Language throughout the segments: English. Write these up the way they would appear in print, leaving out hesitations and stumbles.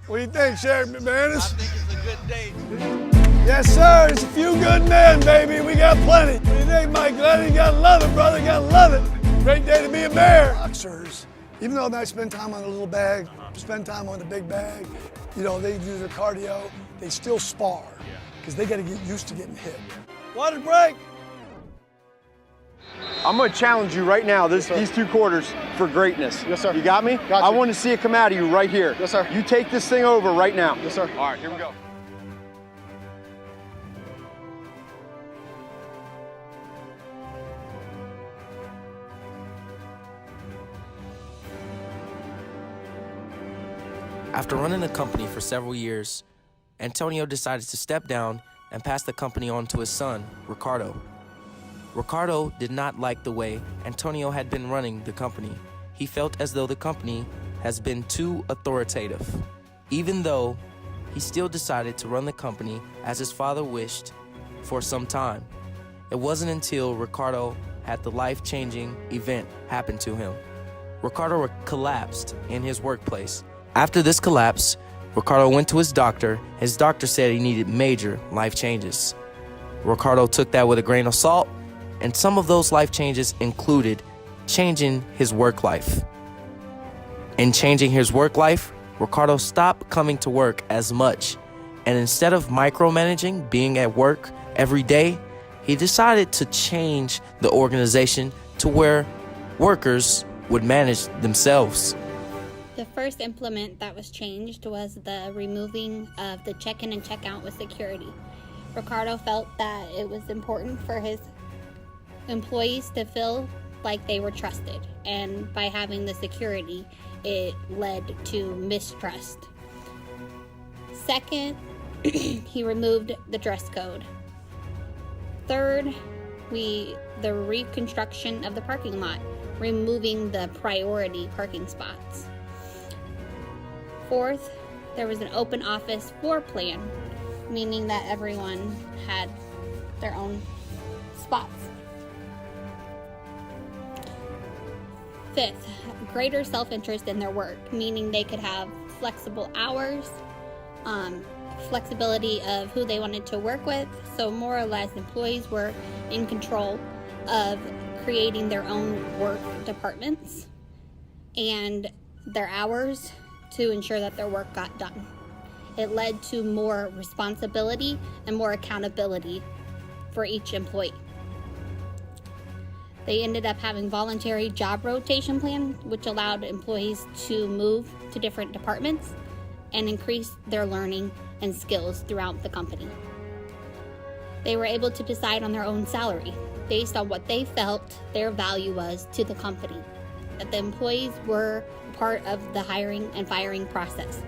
What do you think, Sheriff McManus? I think it's a good day. Yes, sir. It's a few good men, baby. We got plenty. What do you think, Mike Glenn? You gotta love it, brother. You gotta love it. Great day to be a mayor. Boxers, even though they spend time on the little bag, spend time on the big bag, you know, they do their cardio, they still spar because they got to get used to getting hit. Water break. I'm going to challenge you right now, these 2 quarters, for greatness. Yes, sir. You got me? Got you. I want to see it come out of you right here. Yes, sir. You take this thing over right now. Yes, sir. All right, here we go. After running the company for several years, Antonio decided to step down and pass the company on to his son, Ricardo. Ricardo did not like the way Antonio had been running the company. He felt as though the company has been too authoritative. Even though he still decided to run the company as his father wished for some time. It wasn't until Ricardo had the life-changing event happen to him. Ricardo collapsed in his workplace. After this collapse, Ricardo went to his doctor. His doctor said he needed major life changes. Ricardo took that with a grain of salt, and some of those life changes included changing his work life. In changing his work life, Ricardo stopped coming to work as much, and instead of micromanaging being at work every day, he decided to change the organization to where workers would manage themselves. The first implement that was changed was the removing of the check-in and check-out with security. Ricardo felt that it was important for his employees to feel like they were trusted, and by having the security, it led to mistrust. Second, he removed the dress code. Third, the reconstruction of the parking lot, removing the priority parking spots. Fourth, there was an open office floor plan, meaning that everyone had their own spots. Fifth, greater self-interest in their work, meaning they could have flexible hours, flexibility of who they wanted to work with, so more or less employees were in control of creating their own work departments and their hours to ensure that their work got done. It led to more responsibility and more accountability for each employee. They ended up having voluntary job rotation plan, which allowed employees to move to different departments and increase their learning and skills throughout the company. They were able to decide on their own salary based on what they felt their value was to the company, that the employees were part of the hiring and firing process.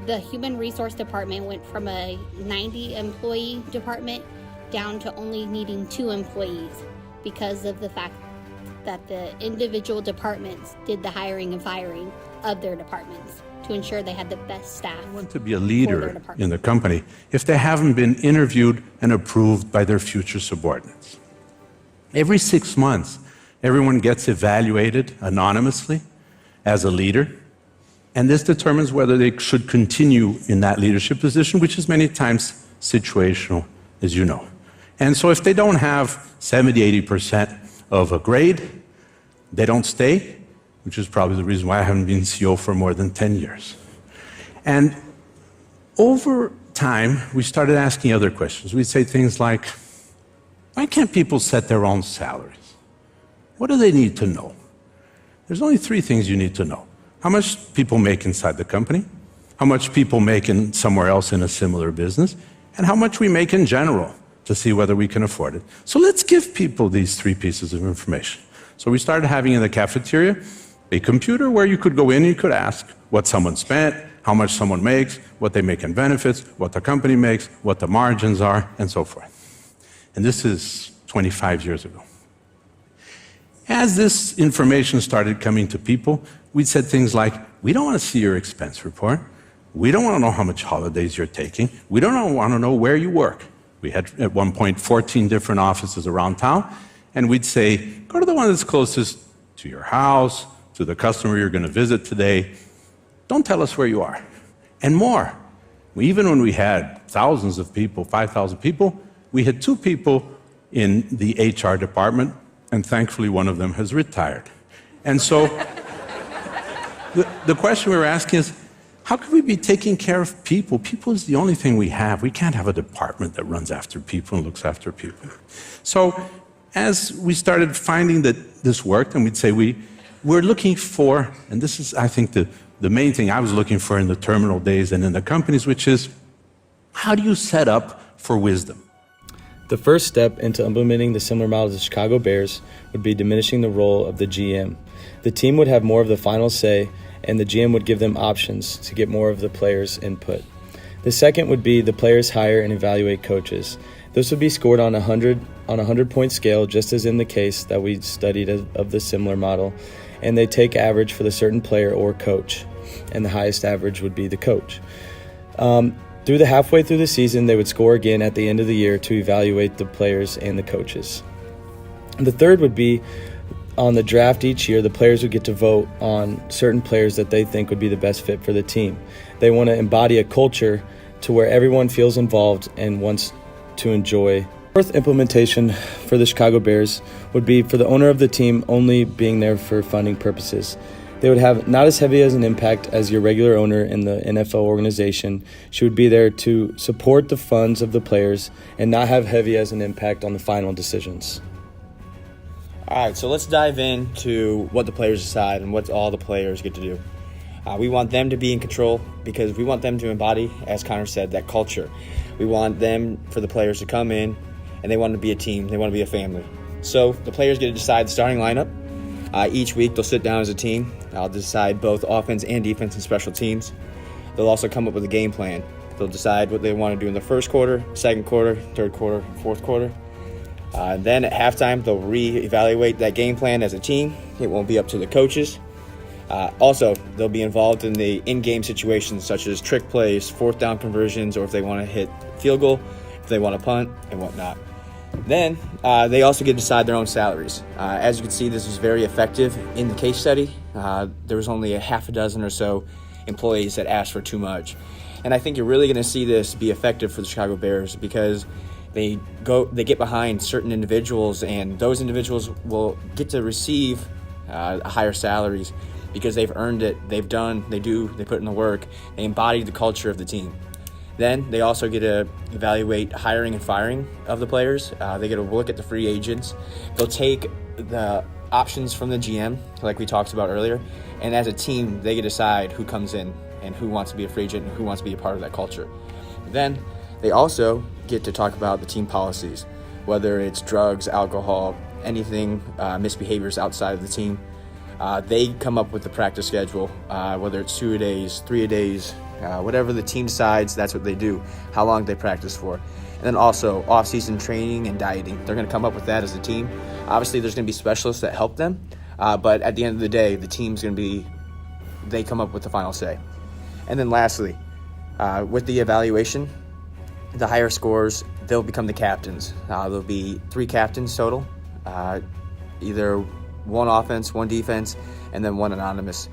The human resource department went from a 90 employee department down to only needing 2 employees because of the fact that the individual departments did the hiring and firing of their departments to ensure they had the best staff. They want to be a leader in the company if they haven't been interviewed and approved by their future subordinates. Every 6 months, everyone gets evaluated anonymously as a leader, and this determines whether they should continue in that leadership position, which is many times situational, as you know. And so if they don't have 70, 80% of a grade, they don't stay, which is probably the reason why I haven't been CEO for more than 10 years. And over time, we started asking other questions. We'd say things like, why can't people set their own salaries? What do they need to know? There's only 3 things you need to know. How much people make inside the company, how much people make in somewhere else in a similar business, and how much we make in general to see whether we can afford it. So let's give people these 3 pieces of information. So we started having in the cafeteria a computer where you could go in and you could ask what someone spent, how much someone makes, what they make in benefits, what the company makes, what the margins are, and so forth. And this is 25 years ago. As this information started coming to people, we said things like, we don't want to see your expense report. We don't want to know how much holidays you're taking. We don't want to know where you work. We had, at one point, 14 different offices around town, and we'd say, go to the one that's closest to your house, to the customer you're going to visit today. Don't tell us where you are. and more. Even when we had thousands of people, 5,000 people, we had 2 people in the HR department, and thankfully one of them has retired. And so the question we were asking is, how can we be taking care of people? People is the only thing we have. We can't have a department that runs after people and looks after people. So as we started finding that this worked, and we'd say we're looking for, and this is, I think, the main thing I was looking for in the terminal days and in the companies, which is, how do you set up for wisdom? The first step into implementing the Semler model of the Chicago Bears would be diminishing the role of the GM. The team would have more of the final say, and the GM would give them options to get more of the players' input. The second would be the players hire and evaluate coaches. This would be scored on a 100-point scale, just as in the case that we studied of the Semler model, and they take average for the certain player or coach, and the highest average would be the coach. Through the halfway through the season, they would score again at the end of the year to evaluate the players and the coaches. The third would be on the draft each year, the players would get to vote on certain players that they think would be the best fit for the team. They want to embody a culture to where everyone feels involved and wants to enjoy. Fourth implementation for the Chicago Bears would be for the owner of the team only being there for funding purposes. They would have not as heavy as an impact as your regular owner in the NFL organization. She would be there to support the funds of the players and not have heavy as an impact on the final decisions. All right, so let's dive into what the players decide and what all the players get to do. We want them to be in control because we want them to embody, as Connor said, that culture. We want them, for the players to come in, and they want to be a team. They want to be a family. So the players get to decide the starting lineup. Each week they'll sit down as a team. I'll decide both offense and defense and special teams. They'll also come up with a game plan. They'll decide what they want to do in the first quarter, second quarter, third quarter, fourth quarter. Then at halftime, they'll reevaluate that game plan as a team. It won't be up to the coaches. Also, they'll be involved in the in-game situations such as trick plays, fourth down conversions, or if they want to hit field goal, if they want to punt, and whatnot. Then they also get to decide their own salaries. As you can see, this was very effective in the case study. There was only a half a dozen or so employees that asked for too much. And I think you're really going to see this be effective for the Chicago Bears because they get behind certain individuals, and those individuals will get to receive higher salaries because they've earned it, they put in the work, they embody the culture of the team. Then they also get to evaluate hiring and firing of the players. They get to look at the free agents. They'll take the options from the GM, like we talked about earlier, and as a team, they get to decide who comes in and who wants to be a free agent and who wants to be a part of that culture. Then they also get to talk about the team policies, whether it's drugs, alcohol, anything, misbehaviors outside of the team. They come up with the practice schedule, whether it's 2-a-days, 3-a-days, whatever the team decides, that's what they do, how long they practice for. And then also off-season training and dieting. They're going to come up with that as a team. Obviously, there's going to be specialists that help them, but at the end of the day, the team's going to be, they come up with the final say. And then lastly, with the evaluation, the higher scores, they'll become the captains. There'll be 3 captains total, either 1 offense, 1 defense, and then 1 anonymous.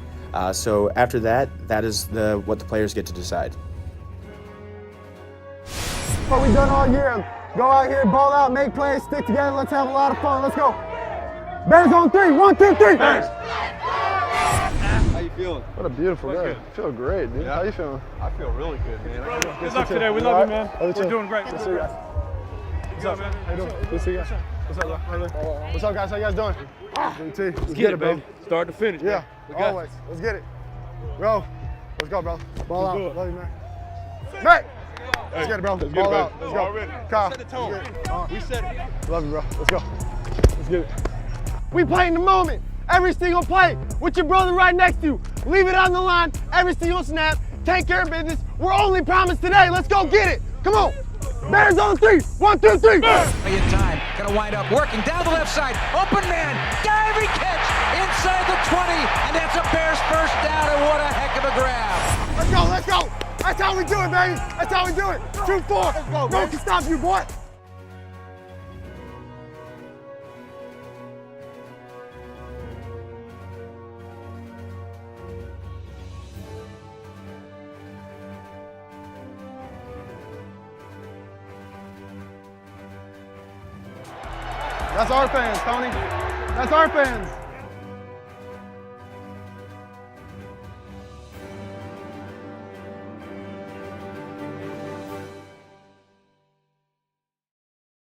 So after that, that is what the players get to decide. What we done all year. Go out here, ball out, make plays, stick together. Let's have a lot of fun. Let's go. Bears on 3. 1, 2, 3. Bears. How you feeling? What a beautiful day. I feel great, dude. Yeah. How you feeling? I feel really good, man. Good luck today. We love you, man. We're doing great. Good to see you guys. What's up, man? How you doing? Good to see you guys. What's up, bro? What's up, guys? How you guys doing? Let's get it, baby. Start to finish. Yeah, man. always. Let's get it. Bro, let's go, bro. Ball out. Let's Love you, man. Mate! Let's get it, bro. Let's Ball get it, out. baby. Let's go. Already. Kyle. Set the tone. We set it. Love you, bro. Let's go. Let's get it. We play in the moment. Every single play with your brother right next to you. Leave it on the line every single snap. Take care of business. We're only promised today. Let's go get it. Come on. Bears on 3. 1, 2, 3. In time, gonna wind up working down the left side. Open man, diving catch inside the 20, and that's a Bears first down, and what a heck of a grab. Let's go, let's go. That's how we do it, baby. That's how we do it. 2-4. Let's go, no one can stop you, boy. That's our fans, Tony. That's our fans.